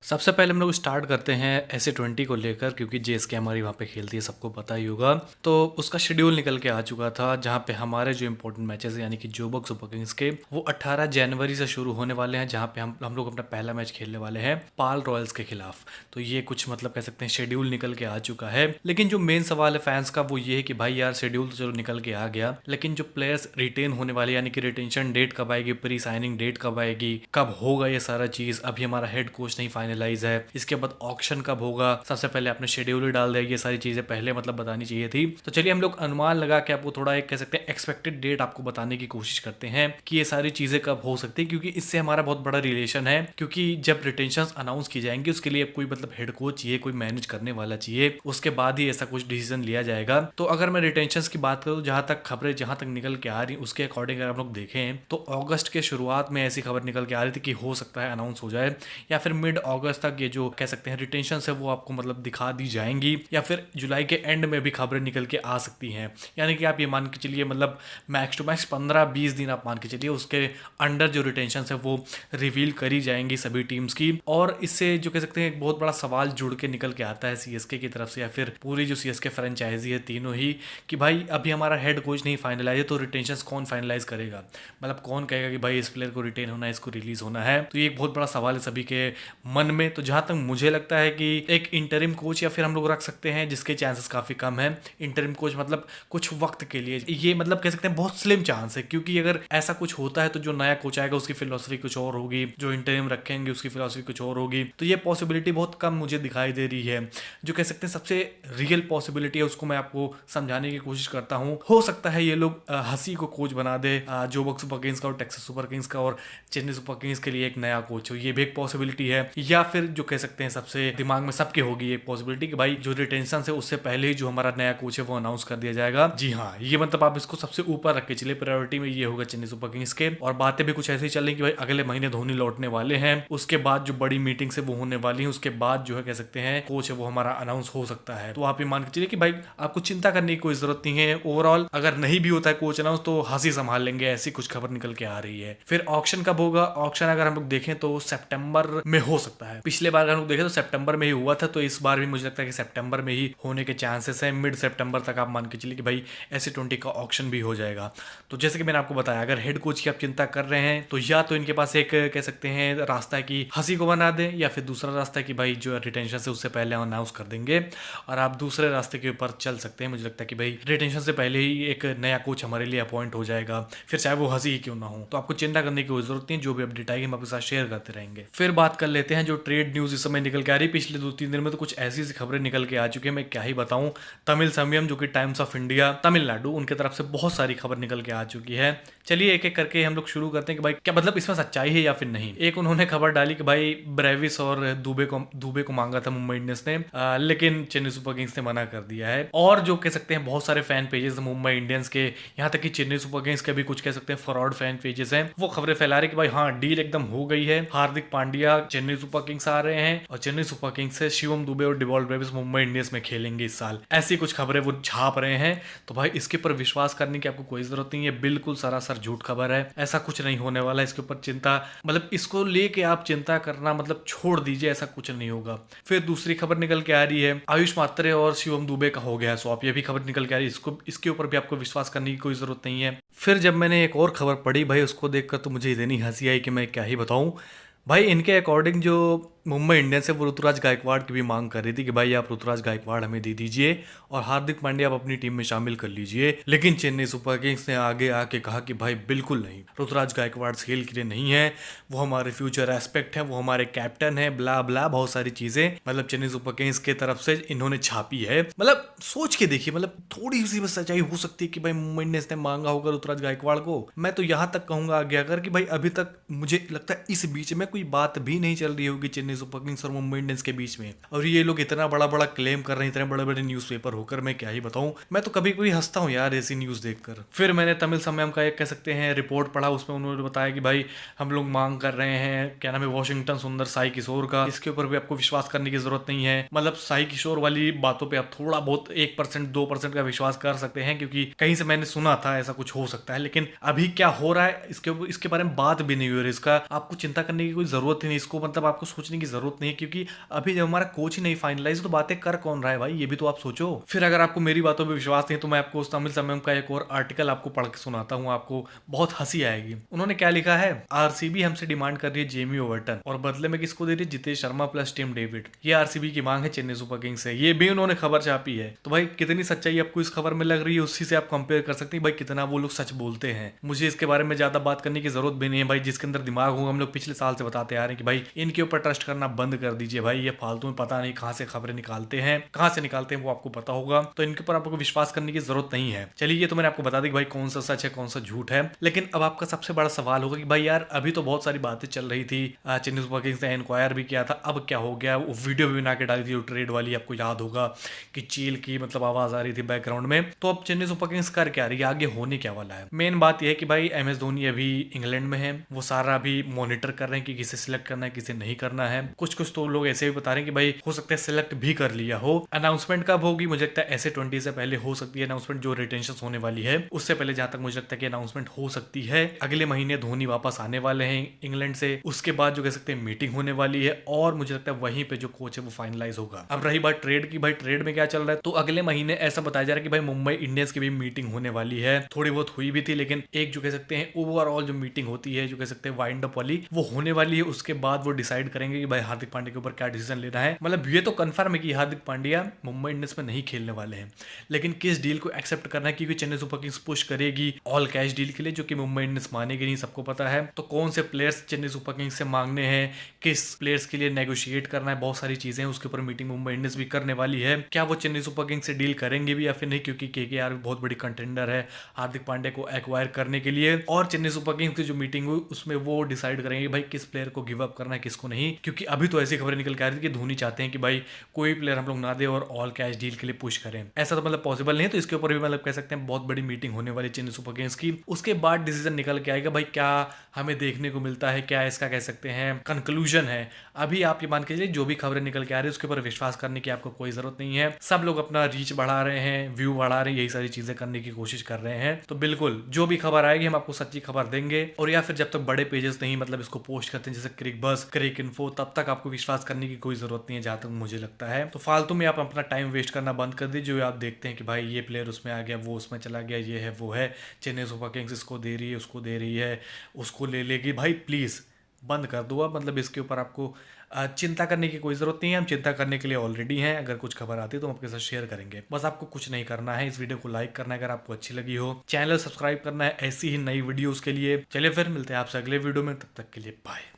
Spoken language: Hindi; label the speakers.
Speaker 1: सबसे पहले हम लोग स्टार्ट करते हैं ऐसे 20 को लेकर, क्योंकि जेएसके हमारी वहाँ पे खेलती है, सबको पता ही होगा। तो उसका शेड्यूल निकल के आ चुका था, जहाँ पे हमारे जो इंपॉर्टेंट मैचेस यानी कि जोबक सुपर किंग्स के वो 18 जनवरी से शुरू होने वाले हैं, जहाँ पे हम लोग अपना पहला मैच खेलने वाले हैं पाल रॉयल्स के खिलाफ। तो ये कुछ मतलब कह सकते हैं शेड्यूल निकल के आ चुका है। लेकिन जो मेन सवाल है फैंस का वो ये है कि भाई यार शेड्यूल तो चलो निकल के आ गया, लेकिन जो प्लेयर्स रिटेन होने वाले यानी कि रिटेंशन डेट कब आएगी, प्री साइनिंग डेट कब आएगी, कब होगा ये सारा चीज, अभी हमारा हेड कोच नहीं फाइनलाइज है। इसके बाद ऑक्शन कब होगा, सबसे पहले आपने शेड्यूल ही डाल दिया, ये सारी चीजें पहले मतलब बतानी चाहिए थी। तो चलिए हम लोग अनुमान लगा के आपको थोड़ा एक कह सकते हैं एक्सपेक्टेड डेट आपको बताने की कोशिश करते हैं कि ये सारी चीजें कब हो सकती है, क्योंकि इससे हमारा बहुत बड़ा रिलेशन है। क्योंकि जब रिटेंशन अनाउंस की जाएंगी उसके लिए कोई मतलब हेड कोच चाहिए, कोई मैनेज करने वाला चाहिए, उसके बाद ही ऐसा कुछ डिसीजन लिया जाएगा। तो अगर मैं रिटेंशन की बात करूँ, जहां तक खबरें जहां तक निकल के आ रही उसके अकॉर्डिंग अगर हम लोग देखें तो अगस्त के शुरुआत में ऐसी खबर निकल के आ रही थी कि हो सकता है अनाउंस हो जाए, या फिर मिड अगस्त तक ये जो कह सकते हैं रिटेंशन है वो आपको मतलब दिखा दी जाएंगी, या फिर जुलाई के एंड में भी खबरें निकल के आ सकती हैं। यानी कि आप ये मान के चलिए मतलब मैक्स टू मैक्स 15-20 दिन आप मान के चलिए, उसके अंडर जो रिटेंशन है वो रिवील करी जाएंगी सभी टीम्स की। और इससे जो कह सकते हैं एक बहुत बड़ा सवाल जुड़ के निकल के आता है सीएसके की तरफ से, या फिर पूरी जो सीएसके फ्रेंचाइजी है तीनों ही, कि भाई अभी हमारा हेड कोच नहीं फाइनलाइज है, तो रिटेंशन कौन फाइनलाइज करेगा, मतलब कौन कहेगा कि भाई इस प्लेयर को रिटेन होना है, इसको रिलीज होना है। तो ये एक बहुत बड़ा सवाल है सभी के मन में। तो जहां तक मुझे लगता है कि एक इंटरिम कोच या फिर हम लोग रख सकते हैं, जिसके चांसेस काफी कम है। इंटरिम कोच मतलब कुछ वक्त के लिए, ये मतलब कह सकते हैं बहुत स्लिम चांस है, क्योंकि अगर ऐसा कुछ होता है तो जो नया कोच आएगा उसकी फिलोसफी कुछ और होगी, जो इंटरिम रखेंगे उसकी फिलोसफी कुछ और होगी। तो ये पॉसिबिलिटी बहुत कम मुझे दिखाई दे रही है। जो कह सकते हैं सबसे रियल पॉसिबिलिटी है उसको मैं आपको समझाने की कोशिश करता हूँ। हो सकता है ये लोग हंसी को कोच बना दे, जोबक सुपर किंग्स का और टेक्सास सुपर किंग्स का, और चेन्नई सुपर किंग्स के लिए एक नया कोच हो, ये भी एक पॉसिबिलिटी है। या फिर जो कह सकते हैं सबसे दिमाग में सबके होगी एक पॉसिबिलिटी कि भाई जो रिटेंशन है उससे पहले ही जो हमारा नया कोच है वो अनाउंस कर दिया जाएगा। जी हाँ, ये मतलब आप इसको सबसे ऊपर रख के चलिए, प्रायोरिटी में ये होगा चेन्नई सुपर किंग्स के। और बातें भी कुछ ऐसी चल रही कि भाई अगले महीने धोनी लौटने वाले हैं, उसके बाद जो बड़ी मीटिंग से वो होने वाली है, उसके बाद जो है कह सकते हैं कोच है वो हमारा अनाउंस हो सकता है। तो आप ये मान के चलिए कि भाई आपको चिंता करने की कोई जरूरत नहीं है। ओवरऑल अगर नहीं भी होता है कोच अनाउंस तो हंसी संभाल लेंगे, ऐसी कुछ खबर निकल के आ रही है। फिर ऑक्शन कब होगा, ऑक्शन अगर हम लोग देखें तो सितंबर में हो सकता है। पिछले बार अगर हम लोग देखें तो सितंबर में ही हुआ था, तो इस बार भी मुझे लगता है कि सितंबर में ही होने के चांसेस हैं। मिड सितंबर तक आप मान के चलिए कि भाई ऐसे 20 का ऑक्शन भी हो जाएगा। तो जैसे कि मैंने आपको बताया, अगर हेड कोच की आप चिंता कर रहे हैं तो या तो इनके पास एक कह सकते हैं रास्ता है कि हंसी को बना दें, या फिर दूसरा रास्ता है कि भाई जो रिटेंशन से उससे पहले अनाउंस कर देंगे, और आप दूसरे रास्ते के ऊपर चल सकते हैं। मुझे लगता है कि भाई रिटेंशन से पहले ही एक नया कोच हमारे लिए अपॉइंट हो जाएगा, फिर चाहे वो हंसी ही क्यों ना हो। तो आपको चिंता करने की कोई जरूरत नहीं, जो भी अपडेट आएगी हम आपके साथ शेयर करते रहेंगे। फिर बात कर लेते हैं जो ट्रेड न्यूज इस समय निकल के आ रही है। पिछले 2-3 दिन में तो कुछ ऐसी खबरें निकल के आ चुकी है, मैं क्या ही बताऊं। तमिल समयम जो कि टाइम्स ऑफ इंडिया तमिलनाडु, उनके तरफ से बहुत सारी खबर निकल के आ चुकी है। चलिए एक एक करके हम लोग शुरू करते हैं कि भाई क्या मतलब इसमें सच्चाई है या फिर नहीं। एक उन्होंने खबर डाली कि भाई ब्रेविस और दुबे को मांगा था मुंबई इंडियंस ने, लेकिन चेन्नई सुपर किंग्स ने मना कर दिया है। और जो कह सकते हैं बहुत सारे फैन पेजेस मुंबई इंडियंस के, यहाँ तक कि चेन्नई सुपर किंग्स के भी कुछ कह सकते हैं फ्रॉड फैन पेजेस हैं, वो खबरें फैला रहे कि भाई हाँ डील एकदम हो गई है, हार्दिक पांड्या चेन्नई सुपर किंग्स आ रहे हैं, और चेन्नई सुपर किंग्स से शिवम दुबे और डिवॉल्ट ब्रेविस मुंबई इंडियंस में खेलेंगे इस साल। ऐसी कुछ खबरें वो छाप रहे हैं। तो भाई इसके ऊपर विश्वास करने की आपको कोई जरूरत नहीं है, बिल्कुल सरासर झूठ खबर है, ऐसा कुछ नहीं होने वाला। इसके ऊपर चिंता मतलब इसको लेके आप चिंता करना मतलब छोड़ दीजिए, ऐसा कुछ नहीं होगा। फिर दूसरी खबर निकल के आ रही है आयुष मात्रे और शिवम दुबे का हो गया स्वैप, ये भी खबर निकल के आ रही है। इसको इसके ऊपर भी आपको विश्वास करने की कोई जरूरत नहीं है। फिर जब मैंने एक और खबर पढ़ी भाई, उसको देखकर तो मुझे इतनी हंसी आई कि मैं क्या ही बताऊं। भाई इनके अकॉर्डिंग जो मुंबई इंडियंस है वो ऋतुराज गायकवाड़ की भी मांग कर रही थी कि भाई आप ऋतुराज गायकवाड़ हमें दे दीजिए और हार्दिक पांड्या आप अपनी टीम में शामिल कर लीजिए। लेकिन चेन्नई सुपर किंग्स ने आगे आके कहा कि भाई बिल्कुल नहीं, ऋतुराज गायकवाड़ खेल के लिए नहीं है, वो हमारे फ्यूचर एस्पेक्ट है, वो हमारे कैप्टन है, ब्ला ब्ला बहुत सारी चीजें मतलब चेन्नई सुपर किंग्स के तरफ से इन्होंने छापी है। मतलब सोच के देखिए, मतलब थोड़ी सी बस सच्चाई हो सकती है कि भाई मुंबई इंडियंस ने मांगा होगा ऋतुराज गायकवाड़ को। मैं तो यहां तक कहूंगा आगे आकर कि भाई अभी तक मुझे लगता है इस बीच में कोई बात भी नहीं चल रही होगी चेन्नई सुपर किंग्स और मुंबई इंडियंस के बीच में, और ये लोग इतना बड़ा बड़ा क्लेम कर रहे हैं, इतने बड़े बड़े न्यूज़पेपर होकर, मैं क्या ही बताऊं। मैं तो कभी कभी हंसता हूं यार ऐसी न्यूज़ देखकर। फिर मैंने तमिल समयम का एक कह सकते हैं रिपोर्ट पढ़ा, उसमें उन्होंने बताया कि भाई हम लोग मांग कर रहे हैं क्या नाम है वॉशिंगटन सुंदर साई किशोर का। इसके ऊपर भी आपको विश्वास करने की जरूरत नहीं है। मतलब साई किशोर वाली बातों पर आप थोड़ा बहुत 1% 2% का विश्वास कर सकते हैं, क्योंकि कहीं से मैंने सुना था ऐसा कुछ हो सकता है। लेकिन अभी क्या हो रहा है इसके बारे में बात भी नहीं हो रही, इसका आपको चिंता करने की कोई जरूरत ही नहीं, इसको मतलब आपको सोचने की जरूरत नहीं है, क्योंकि अभी जब हमारा कोच ही नहीं फाइनलाइज तो बातें कर कौन रहा है भाई, ये भी तो आप सोचो। फिर अगर आपको मेरी बातों पर विश्वास नहीं है तो मैं आपको उस तमिल समय का एक और आर्टिकल आपको पढ़ के सुनाता हूँ, आपको बहुत हंसी आएगी। उन्होंने क्या लिखा है, आरसीबी हमसे डिमांड कर रही है जेमी ओवर्टन और बदले में किसको दे रही है, Jitesh Sharma plus Tim David. ये आरसीबी की मांग है चेन्नई सुपर किंग्स से, ये भी उन्होंने खबर छापी है। तो भाई कितनी सच्चाई आपको इस खबर में लग रही है, उसी से आप कंपेयर कर सकते हैं भाई कितना वो लोग सच बोलते हैं। मुझे इसके बारे में ज्यादा बात करने की जरूरत भी नहीं है भाई, जिसके अंदर दिमाग होगा, हम लोग पिछले साल से बताते आ रहे हैं कि भाई इनके ऊपर ट्रस्ट करना बंद कर दीजिए भाई, ये फालतू में पता नहीं कहां से खबरें निकालते हैं, कहां से निकालते हैं वो आपको पता होगा, तो इनके ऊपर आपको विश्वास करने की जरूरत नहीं है। चलिए ये तो मैंने आपको बता दी कि भाई कौन सा सच है कौन सा झूठ है, लेकिन अब आपका सबसे बड़ा सवाल होगा कि भाई यार अभी तो बहुत सारी बातें चल रही थी, चेन्नई सुपर किंग्स ने इंक्वायर भी किया था, अब क्या हो गया, वो वीडियो भी बना के डाली थी ट्रेड वाली, आपको याद होगा कि चील की मतलब आवाज आ रही थी बैकग्राउंड में। तो अब चेन्नई सुपर किंग्स कर क्या रही है, आगे होने क्या वाला है। मेन बात यह है कि भाई एम एस धोनी अभी इंग्लैंड में है, वो सारा अभी मॉनिटर कर रहे हैं कि किसे सिलेक्ट करना है किसे नहीं करना है। कुछ कुछ तो लोग ऐसे भी बता रहे हैं कि भाई हो सकता है सिलेक्ट भी कर लिया हो। अनाउंसमेंट कब होगी, मुझे लगता है ऐसे 20 से पहले हो सकती है अनाउंसमेंट, जो रिटेंशन होने वाली है उससे पहले, जहां तक मुझे लगता है कि अनाउंसमेंट हो सकती है। अगले महीने धोनी वापस आने वाले हैं इंग्लैंड से, उसके बाद जो कह सकते हैं मीटिंग होने वाली है और मुझे लगता है वहीं पे जो कोच है वो फाइनलाइज होगा। अब रही बात ट्रेड की, भाई ट्रेड में क्या चल रहा है, तो अगले महीने ऐसा बताया जा रहा है कि भाई मुंबई इंडियंस की भी मीटिंग होने वाली है, थोड़ी बहुत हुई भी थी, लेकिन एक जो कह सकते हैं ओवरऑल जो मीटिंग होती है जो कह सकते हैं वाइंड अप वाली वो होने वाली है। उसके बाद वो डिसाइड करेंगे कि भाई हार्दिक पांड्या के ऊपर क्या डिसीजन लेना है। मतलब ये तो कंफर्म है कि हार्दिक पांड्या मुंबई इंडियंस में नहीं खेलने वाले हैं, लेकिन किस डील को एक्सेप्ट करना है, क्योंकि चेन्नई सुपर किंग्स पुश करेगी ऑल कैश डील के लिए, जो कि मुंबई इंडियंस मानेगी नहीं, सबको पता है। तो कौन से प्लेयर्स चेन्नई सुपर किंग्स से मांगने हैं, किस प्लेयर्स के लिए नेगोशिएट करना है, बहुत सारी चीजें हैं, उसके ऊपर मीटिंग मुंबई इंडियंस भी करने वाली है। क्या वो चेन्नई सुपर किंग्स से डील करेंगे भी या फिर नहीं, क्योंकि केकेआर बहुत बड़ी कंटेंडर है हार्दिक पांड्या को एक्वायर करने के लिए। और चेन्नई सुपर किंग्स की जो मीटिंग हुई उसमें वो डिसाइड करेंगे भाई किस प्लेयर को गिव अप करना है किसको नहीं, क्योंकि अभी तो ऐसी खबरें निकल के आ रही थी कि धोनी चाहते हैं कि भाई कोई प्लेयर हम लोग ना दे और ऑल कैश डील के लिए पुश करें। ऐसा तो मतलब पॉसिबल नहीं है, तो इसके ऊपर भी मतलब कह सकते हैं बहुत बड़ी मीटिंग होने वाली चेन्नई सुपर किंग्स की। उसके बाद डिसीजन निकल के आएगा भाई क्या हमें देखने को मिलता है, क्या इसका कह सकते हैं कंक्लूजन है। अभी आप ये मान के चलिए जो भी खबरें निकल के आ रही है उसके ऊपर विश्वास करने की आपको कोई जरूरत नहीं है। सब लोग अपना रीच बढ़ा रहे हैं, व्यू बढ़ा रहे हैं, यही सारी चीजें करने की कोशिश कर रहे हैं। तो बिल्कुल जो भी खबर आएगी हम आपको सच्ची खबर देंगे, और या फिर जब तक बड़े पेजेस नहीं मतलब इसको पोस्ट करते हैं जैसे क्रिक बस, क्रिक इन्फो, तब तक आपको विश्वास करने की कोई जरूरत नहीं है जहां तक मुझे लगता है। तो फालतू में आप अपना टाइम वेस्ट करना बंद कर दीजिए। जो आप देखते हैं कि भाई ये प्लेयर उसमें आ गया, वो उसमें चला गया, ये है वो है, चेन्नई सुपर किंग्स इसको दे रही है उसको दे रही है, उसको ले लेगी, भाई प्लीज बंद कर दो आप। मतलब इसके ऊपर आपको चिंता करने की कोई जरूरत नहीं है, हम चिंता करने के लिए ऑलरेडी हैं। अगर कुछ खबर आती है तो हम आपके साथ शेयर करेंगे। बस आपको कुछ नहीं करना है, इस वीडियो को लाइक करना है अगर आपको अच्छी लगी हो, चैनल सब्सक्राइब करना है ऐसी ही नई वीडियोस के लिए। चलिए फिर मिलते हैं आपसे अगले वीडियो में, तब तक के लिए बाय।